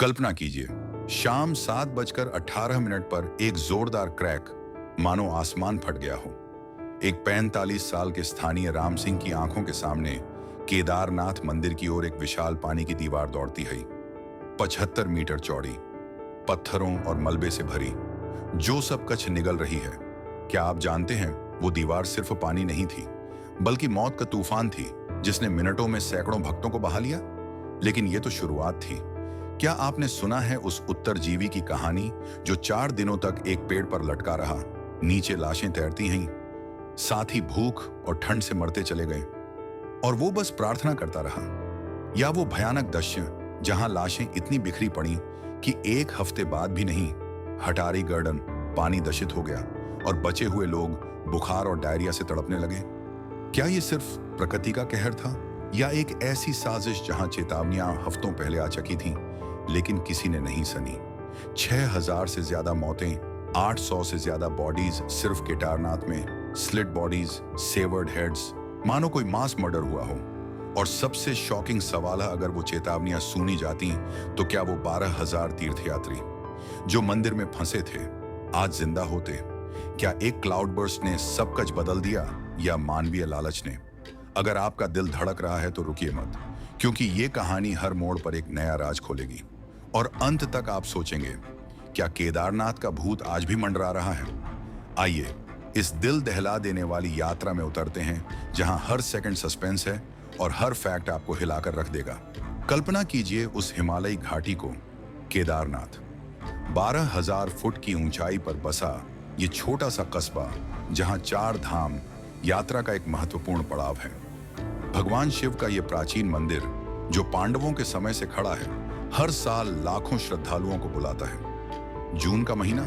कल्पना कीजिए, शाम 7:18 पर एक जोरदार क्रैक, मानो आसमान फट गया हो। एक 45 साल के स्थानीय राम सिंह की आंखों के सामने केदारनाथ मंदिर की ओर एक विशाल पानी की दीवार दौड़ती है, 75 मीटर चौड़ी, पत्थरों और मलबे से भरी, जो सब कच्छ निगल रही है। क्या आप जानते हैं, वो दीवार सिर्फ पानी नहीं थी, बल्कि मौत का तूफान थी, जिसने मिनटों में सैकड़ों भक्तों को बहा लिया। लेकिन ये तो शुरुआत थी। क्या आपने सुना है उस उत्तरजीवी की कहानी, जो 4 दिनों तक एक पेड़ पर लटका रहा, नीचे लाशें तैरती हैं, साथ ही भूख और ठंड से मरते चले गए, और वो बस प्रार्थना करता रहा? या वो भयानक दृश्य, जहां लाशें इतनी बिखरी पड़ी कि एक हफ्ते बाद भी नहीं, हटारी गार्डन पानी दूषित हो गया और बचे हुए लोग बुखार और डायरिया से तड़पने लगे? क्या ये सिर्फ प्रकृति का कहर था, या एक ऐसी साजिश जहां चेतावनियां हफ्तों पहले आ चुकी थीं, लेकिन किसी ने नहीं सुनी? 6000 से ज्यादा मौतें, 800 से ज्यादा बॉडीज सिर्फ केदारनाथ में, स्लिट बॉडीज, सेवर्ड हेड्स, मानो कोई मास मर्डर हुआ हो। और सबसे शॉकिंग सवाल है, अगर वो चेतावनियां सुनी जाती तो क्या वो 12,000 तीर्थयात्री जो मंदिर में फंसे थे आज जिंदा होते? क्या एक क्लाउड बर्स्ट ने सब कुछ बदल दिया, या मानवीय लालच ने? अगर आपका दिल धड़क रहा है तो रुकिए मत, क्योंकि ये कहानी हर मोड़ पर एक नया राज खोलेगी, और अंत तक आप सोचेंगे, क्या केदारनाथ का भूत आज भी मंडरा रहा है? आइए इस दिल दहला देने वाली यात्रा में उतरते हैं, जहां हर सेकंड सस्पेंस है और हर फैक्ट आपको हिलाकर रख देगा। कल्पना कीजिए उस हिमालयी घाटी को, केदारनाथ। 12,000 फुट की ऊंचाई पर बसा ये छोटा सा कस्बा, जहां 4 धाम यात्रा का एक महत्वपूर्ण पड़ाव है। भगवान शिव का ये प्राचीन मंदिर, जो पांडवों के समय से खड़ा है, हर साल लाखों श्रद्धालुओं को बुलाता है। जून का महीना,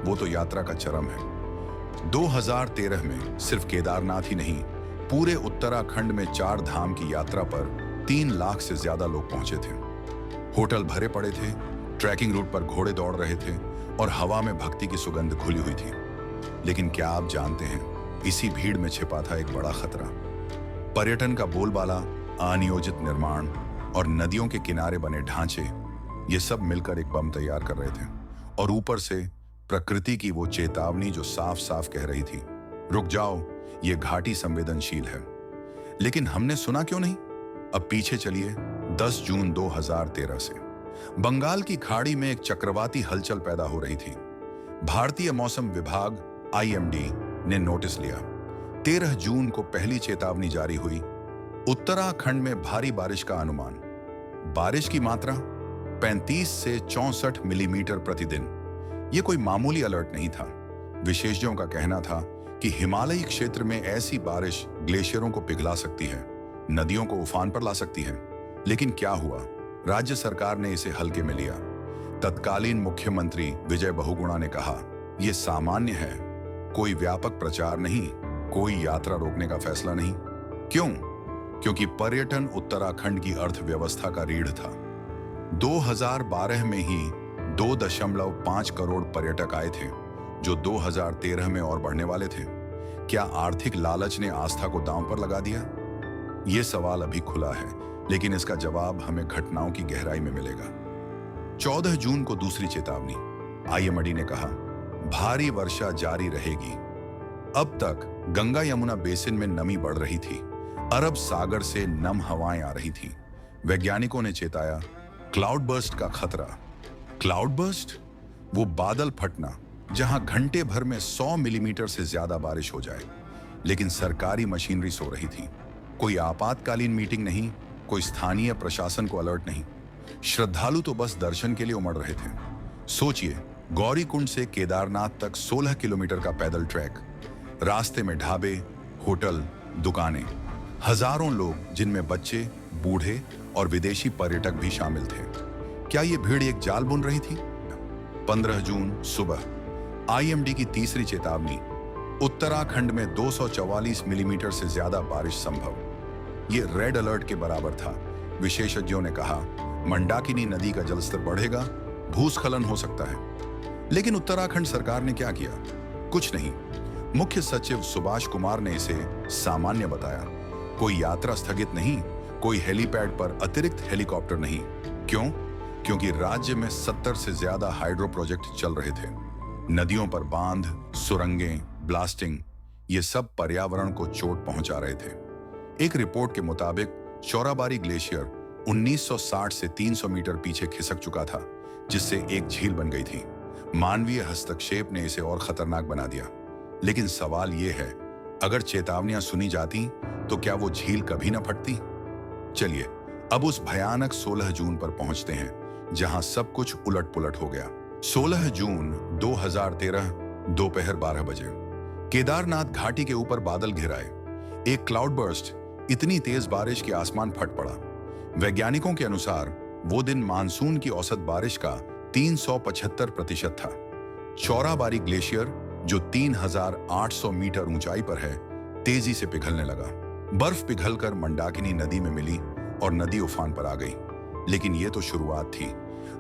वो तो यात्रा का चरम है। 2013 में सिर्फ केदारनाथ ही नहीं, पूरे उत्तराखंड में 4 धाम की यात्रा पर 3 लाख से ज्यादा लोग पहुंचे थे। होटल भरे पड़े थे, ट्रैकिंग रूट पर घोड़े दौड़ रहे थे, और हवा में भक्ति की सुगंध घुली हुई थी। लेकिन क्या आप जानते हैं, इसी भीड़ में छिपा था एक बड़ा खतरा। पर्यटन का बोलबाला, अनियोजित निर्माण और नदियों के किनारे बने ढांचे, ये सब मिलकर एक बम तैयार कर रहे थे। और ऊपर से प्रकृति की वो चेतावनी जो साफ साफ कह रही थी, रुक जाओ, ये घाटी संवेदनशील है। लेकिन हमने सुना क्यों नहीं? अब पीछे चलिए 10 जून 2013 से। बंगाल की खाड़ी में एक चक्रवाती हलचल पैदा हो रही थी। भारतीय मौसम विभाग IMD ने नोटिस लिया। 13 जून को पहली चेतावनी जारी हुई। उत्तराखंड में भारी बारिश का अनुमान। बारिश की मात्रा 35 से 64 मिलीमीटर प्रतिदिन। यह कोई मामूली अलर्ट नहीं था। विशेषज्ञों का कहना था कि हिमालयी क्षेत्र में ऐसी बारिश ग्लेशियरों को पिघला सकती है, नदियों को उफान पर ला सकती है। लेकिन क्या हुआ? राज्य सरकार ने इसे हल्के में लिया। तत्कालीन मुख्यमंत्री विजय बहुगुणा ने कहा, यह सामान्य है, कोई व्यापक प्रचार नहीं, कोई यात्रा रोकने का फैसला नहीं। क्यों? क्योंकि पर्यटन उत्तराखंड की अर्थव्यवस्था का रीढ़ था। 2012 में ही 2.5 करोड़ पर्यटक आए थे, जो 2013 में और बढ़ने वाले थे। क्या आर्थिक लालच ने आस्था को दांव पर लगा दिया? यह सवाल अभी खुला है, लेकिन इसका जवाब हमें घटनाओं की गहराई में मिलेगा। 14 जून को दूसरी चेतावनी। IMD ने कहा, भारी वर्षा जारी रहेगी। अब तक गंगा यमुना बेसिन में नमी बढ़ रही थी, अरब सागर से नम हवाएं आ रही थीं। वैज्ञानिकों ने चेताया, क्लाउड बर्स्ट का खतरा। क्लाउड बर्स्ट, वो बादल फटना जहां घंटे भर में 100 मिलीमीटर से ज्यादा बारिश हो जाए। लेकिन सरकारी मशीनरी सो रही थी। कोई आपातकालीन मीटिंग नहीं, कोई स्थानीय प्रशासन को अलर्ट नहीं। श्रद्धालु तो बस दर्शन के लिए उमड़ रहे थे। सोचिए, गौरीकुंड से केदारनाथ तक 16 किलोमीटर का पैदल ट्रैक, रास्ते में ढाबे, होटल, दुकानें, हजारों लोग, जिनमें बच्चे, बूढ़े और विदेशी पर्यटक भी शामिल थे। क्या ये भीड़ एक जाल बुन रही थी? 15 जून सुबह IMD की तीसरी चेतावनी। उत्तराखंड में 244 मिलीमीटर से ज्यादा बारिश संभव। ये रेड अलर्ट के बराबर था। विशेषज्ञों ने कहा, मंडाकिनी नदी का जलस्तर बढ़ेगा, भूस्खलन हो सकता है। लेकिन उत्तराखंड सरकार ने क्या किया? कुछ नहीं। मुख्य सचिव सुभाष कुमार ने इसे सामान्य बताया। कोई यात्रा स्थगित नहीं, कोई हेलीपैड पर अतिरिक्त हेलीकॉप्टर नहीं। क्यों? क्योंकि राज्य में 70 से ज्यादा हाइड्रो प्रोजेक्ट चल रहे थे। नदियों पर बांध, सुरंगें, ब्लास्टिंग, ये सब पर्यावरण को चोट पहुंचा रहे थे। एक रिपोर्ट के मुताबिक चौराबाड़ी ग्लेशियर 1960 से 300 मीटर पीछे खिसक चुका था, जिससे एक झील बन गई थी। मानवीय हस्तक्षेप ने इसे और खतरनाक बना दिया। लेकिन सवाल यह है, अगर चेतावनियां सुनी जाती तो क्या वो झील कभी न फटती? चलिए अब उस भयानक 16 जून पर पहुंचते हैं, जहां सब कुछ उलट-पुलट हो गया। 16 जून 2013 दोपहर 12 बजे केदारनाथ घाटी के ऊपर बादल घिर आए। एक क्लाउड बर्स्ट, इतनी तेज बारिश कि आसमान फट पड़ा। वैज्ञानिकों के अनुसार वो दिन मानसून की औसत बारिश का 375% था। चौराबाड़ी ग्लेशियर, जो 3800 मीटर ऊंचाई पर है, तेजी से पिघलने लगा। बर्फ पिघलकर मंदाकिनी नदी में मिली और नदी उफान पर आ गई। लेकिन ये तो शुरुआत थी।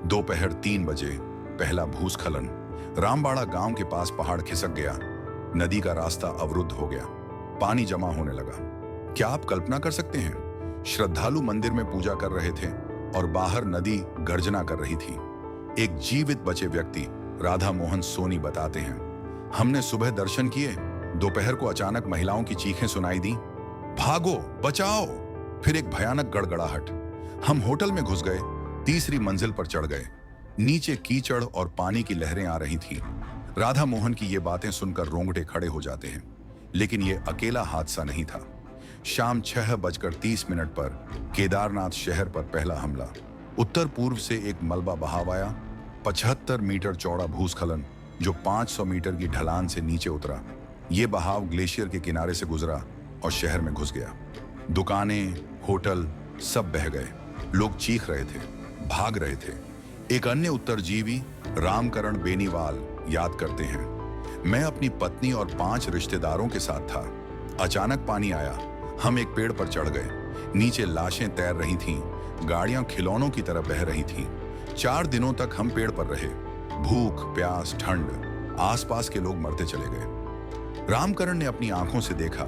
दोपहर 3 बजे पहला भूस्खलन। रामबाड़ा गांव के पास पहाड़ खिसक गया। नदी का रास्ता अवरुद्ध हो गया। पानी जमा होने लगा। क्या आप कल्पना कर सकते हैं? श्रद्धालु मंदिर में पूजा कर रहे थे और बाहर नदी गर्जना कर रही थी। एक जीवित बचे व्यक्ति राधा मोहन सोनी बताते हैं, हमने सुबह दर्शन किए, दोपहर को अचानक महिलाओं की चीखें सुनाई दी, भागो, बचाओ। फिर एक भयानक गड़गड़ाहट। हम होटल में घुस गए, तीसरी मंजिल पर चढ़ गए। नीचे कीचड़ और पानी की लहरें आ रही थी। राधा मोहन की ये बातें सुनकर रोंगटे खड़े हो जाते हैं। लेकिन ये अकेला हादसा नहीं था। शाम 6:30 पर केदारनाथ शहर पर पहला हमला। उत्तर पूर्व से एक मलबा बहाव आया। 75 मीटर चौड़ा भूस्खलन जो 500 मीटर की ढलान से नीचे उतरा। ये बहाव ग्लेशियर के किनारे से गुजरा और शहर में घुस गया। दुकानें, होटल सब बह गए। लोग चीख रहे थे, भाग रहे थे। एक अन्य उत्तरजीवी रामकरण बेनीवाल याद करते हैं, मैं अपनी पत्नी और 5 रिश्तेदारों के साथ था। अचानक पानी आया। हम एक पेड़ पर चढ़ गए। नीचे लाशें तैर रही थीं, गाड़ियां खिलौनों की तरह बह रही थीं। 4 दिनों तक हम पेड़ पर रहे। भूख, प्यास, ठंड, आसपास के लोग मरते चले गए। रामकरण ने अपनी आंखों से देखा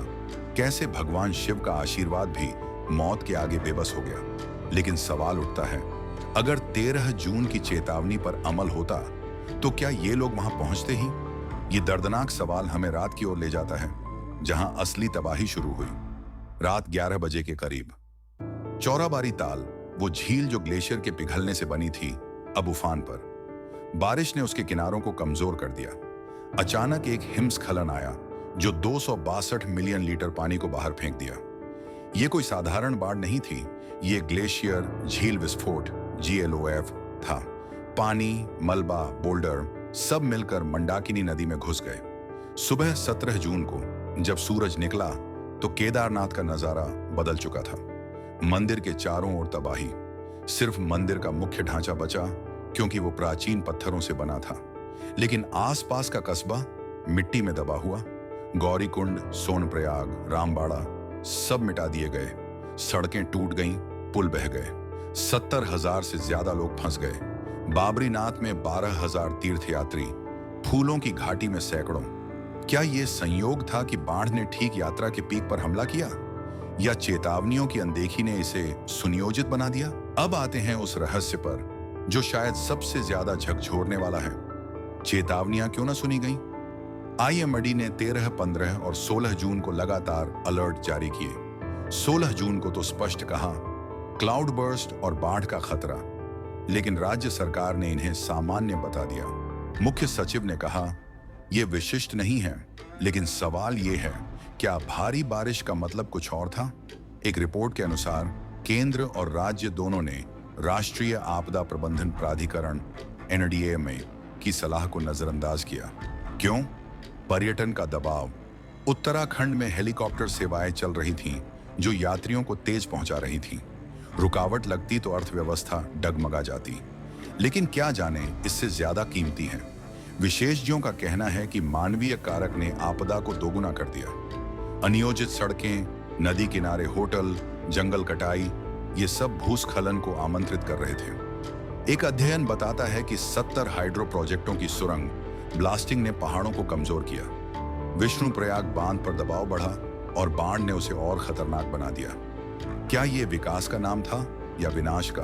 कैसे भगवान शिव का आशीर्वाद भी मौत के आगे बेबस हो गया। लेकिन सवाल उठता है, अगर 13 जून की चेतावनी पर अमल होता तो क्या ये लोग वहां पहुंचते ही? ये दर्दनाक सवाल हमें रात की ओर ले जाता है, जहां असली तबाही शुरू हुई। रात 11 बजे के करीब चौराबाड़ी ताल, वो झील जो ग्लेशियर के पिघलने से बनी थी, अब उफान पर। बारिश ने उसके किनारों को कमजोर कर दिया। अचानक एक हिमस्खलन आया जो 262 मिलियन लीटर पानी को बाहर फेंक दिया। ये कोई साधारण बाढ़ नहीं थी, ये ग्लेशियर झील विस्फोट GLOF था। पानी, मलबा, बोल्डर सब मिलकर मंदाकिनी नदी में घुस गए। सुबह 17 जून को जब सूरज निकला तो केदारनाथ का नजारा बदल चुका था। मंदिर के चारों ओर तबाही। सिर्फ मंदिर का मुख्य ढांचा बचा, क्योंकि वो प्राचीन पत्थरों से बना था। लेकिन आसपास का कस्बा मिट्टी में दबा हुआ। गौरीकुंड, सोनप्रयाग, रामबाड़ा सब मिटा दिए गए। सड़कें टूट गईं, पुल बह गए। 70,000 से ज्यादा लोग फंस गए। बाबरीनाथ में 12,000 तीर्थयात्री, फूलों की घाटी में सैकड़ों। क्या यह संयोग था कि बाढ़ ने ठीक यात्रा के पीक पर हमला किया, या चेतावनियों की अनदेखी ने इसे सुनियोजित बना दिया? अब आते हैं उस रहस्य पर जो शायद सबसे ज्यादा झकझोरने वाला है। चेतावनियां क्यों न सुनी गईं? IMD ने 13, 15 और 16 जून को लगातार अलर्ट जारी किए। 16 जून को तो स्पष्ट कहा, क्लाउड बर्स्ट और बाढ़ का खतरा। लेकिन राज्य सरकार ने इन्हें सामान्य बता दिया। मुख्य सचिव ने कहा, यह विशिष्ट नहीं है। लेकिन सवाल यह है, क्या भारी बारिश का मतलब कुछ और था? एक रिपोर्ट के अनुसार केंद्र और राज्य दोनों ने राष्ट्रीय आपदा प्रबंधन प्राधिकरण NDAMA की सलाह को नजरअंदाज किया। क्यों? पर्यटन का दबाव। उत्तराखंड में हेलीकॉप्टर सेवाएं चल रही थीं, जो यात्रियों को तेज पहुंचा रही थीं। रुकावट लगती तो अर्थव्यवस्था डगमगा जाती। लेकिन क्या जाने इससे ज्यादा कीमती है। विशेषज्ञों का कहना है कि मानवीय कारक ने आपदा को दोगुना कर दिया। अनियोजित सड़कें, नदी किनारे होटल, जंगल कटाई, ये सब भूस्खलन को आमंत्रित कर रहे थे। एक अध्ययन बताता है कि 70 हाइड्रो प्रोजेक्टों की सुरंग ब्लास्टिंग ने पहाड़ों को कमजोर किया। विष्णुप्रयाग बांध पर दबाव बढ़ा और बाढ़ ने उसे और खतरनाक बना दिया। क्या यह विकास का नाम था या विनाश का?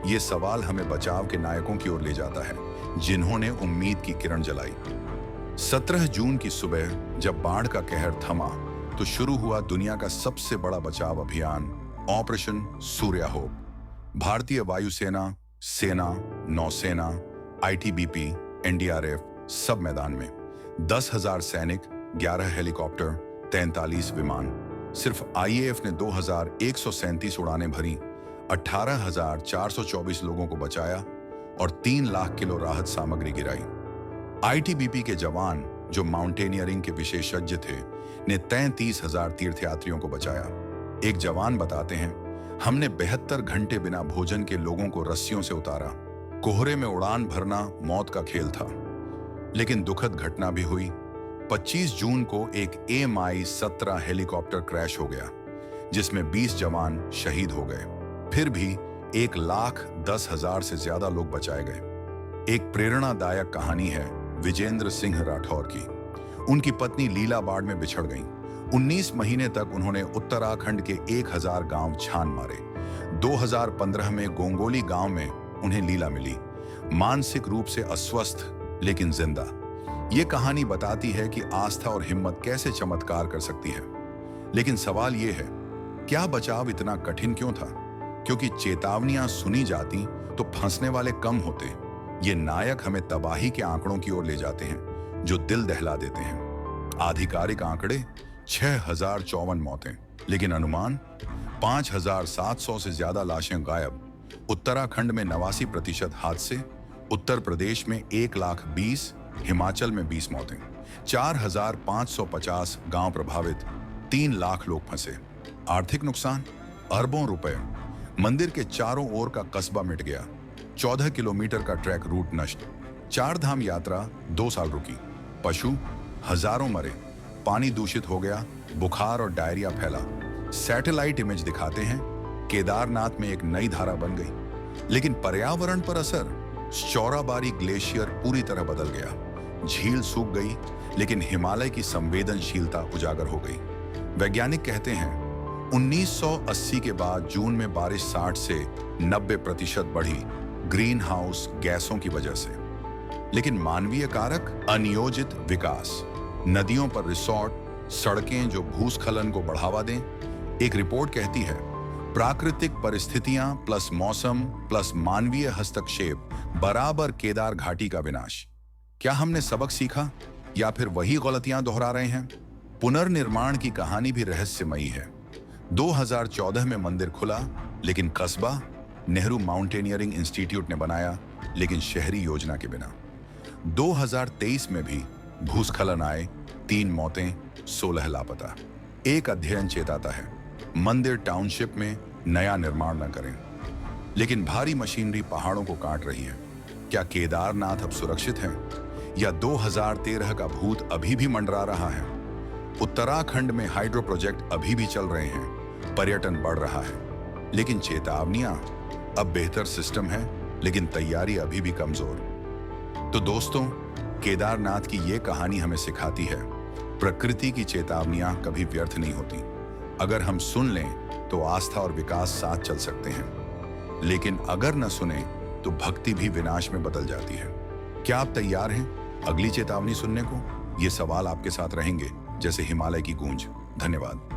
ये सवाल हमें बचाव के नायकों की ओर ले जाता है, जिन्होंने उम्मीद की किरण जलाई। 17 जून की सुबह जब बाढ़ का कहर थमा, तो शुरू हुआ दुनिया का सबसे बड़ा बचाव अभियान, ऑपरेशन सूर्या होप। भारतीय वायुसेना, सेना, नौसेना, आईटीबीपी, एनडीआरएफ सब मैदान में। 10,000 सैनिक, 11 हेलीकॉप्टर, 43 विमान। सिर्फ आईएएफ ने 2,137 उड़ानें भरी, 18,424 लोगों को बचाया और 3 लाख किलो राहत सामग्री गिराई। आईटीबीपी के जवान, जो माउंटेनियरिंग के विशेषज्ञ थे, ने 33,000 तीर्थयात्रियों को बचाया। एक जवान बताते हैं, हमने 72 घंटे बिना भोजन के लोगों को रस्सियों से उतारा। कोहरे में उड़ान भरना मौत का खेल था, लेकिन दुखद घटना भी हुई। 25 जून को एक MI-17 हेलीकॉप्टर क्रैश हो गया, जिसमें 20 जवान शहीद हो गए। फिर भी 1,10,000 से ज्यादा लोग बचाए गए। एक प्रेरणादायक कहानी है विजेंद्र सिंह राठौर की। उनकी पत्नी लीला बाढ़ में बिछड़ गईं। 19 महीने तक उन्होंने उत्तराखंड के 1,000 गांव छान मारे। 2015 में गोंगोली गांव में उन्हें लीला मिली, मानसिक रूप से अस्वस्थ लेकिन जिंदा। ये कहानी बताती है कि आस्था और हिम्मत कैसे चमत्कार कर सकती है। लेकिन सवाल ये है, क्या बचाव इतना कठिन क्यों था? क्योंकि चेतावनियां सुनी जाती तो फंसने वाले कम होते। ये नायक हमें तबाही के आंकड़ों की ओर ले जाते हैं, जो दिल दहला देते हैं। आधिकारिक आंकड़े 6,054 मौतें, लेकिन अनुमान 5,700 से ज्यादा लाशें गायब। उत्तराखंड में 89% हादसे, उत्तर प्रदेश में 1,20,000, हिमाचल में 20 मौतें, 4,550 गांव प्रभावित, 3 लाख लोग फंसे। आर्थिक नुकसान अरबों रुपए। मंदिर के चारों ओर का कस्बा मिट गया। 14 किलोमीटर का ट्रैक रूट नष्ट। 4 धाम यात्रा 2 साल रुकी। पशु हजारों मरे। पानी दूषित हो गया, बुखार और डायरिया फैला। सैटेलाइट इमेज दिखाते हैं केदारनाथ में एक नई धारा बन गई, लेकिन पर्यावरण पर असर। चौराबाड़ी ग्लेशियर पूरी तरह बदल गया। झील सूख गई, लेकिन हिमालय की संवेदनशीलता उजागर हो गई। वैज्ञानिक कहते हैं 1980 के बाद जून में बारिश 60 से 90% बढ़ी, ग्रीन हाउस गैसों की वजह से। लेकिन मानवीय कारक, अनियोजित विकास, नदियों पर रिसोर्ट, सड़कें जो भूस्खलन को बढ़ावा दें। एक रिपोर्ट कहती है, प्राकृतिक परिस्थितियां प्लस मौसम प्लस मानवीय हस्तक्षेप बराबर केदार घाटी का विनाश। क्या हमने सबक सीखा या फिर वही गलतियां दोहरा रहे हैं? पुनर्निर्माण की कहानी भी रहस्यमयी है। 2014 में मंदिर खुला, लेकिन कस्बा नेहरू माउंटेनियरिंग इंस्टीट्यूट ने बनाया, लेकिन शहरी योजना के बिना। 2023 में भी भूस्खलन आए, 3 मौतें, 16 लापता। एक अध्ययन चेताता है, मंदिर टाउनशिप में नया निर्माण न करें। लेकिन भारी मशीनरी पहाड़ों को काट रही है। क्या केदारनाथ अब सुरक्षित है, या 2013 का भूत अभी भी मंडरा रहा है? उत्तराखंड में हाइड्रो प्रोजेक्ट अभी भी चल रहे हैं, पर्यटन बढ़ रहा है, लेकिन चेतावनियां, अब बेहतर सिस्टम है, लेकिन तैयारी अभी भी कमजोर। तो दोस्तों, केदारनाथ की ये कहानी हमें सिखाती है, प्रकृति की चेतावनियां कभी व्यर्थ नहीं होती। अगर हम सुन लें तो आस्था और विकास साथ चल सकते हैं, लेकिन अगर न सुने तो भक्ति भी विनाश में बदल जाती है। क्या आप तैयार हैं अगली चेतावनी सुनने को? ये सवाल आपके साथ रहेंगे जैसे हिमालय की गूंज। धन्यवाद।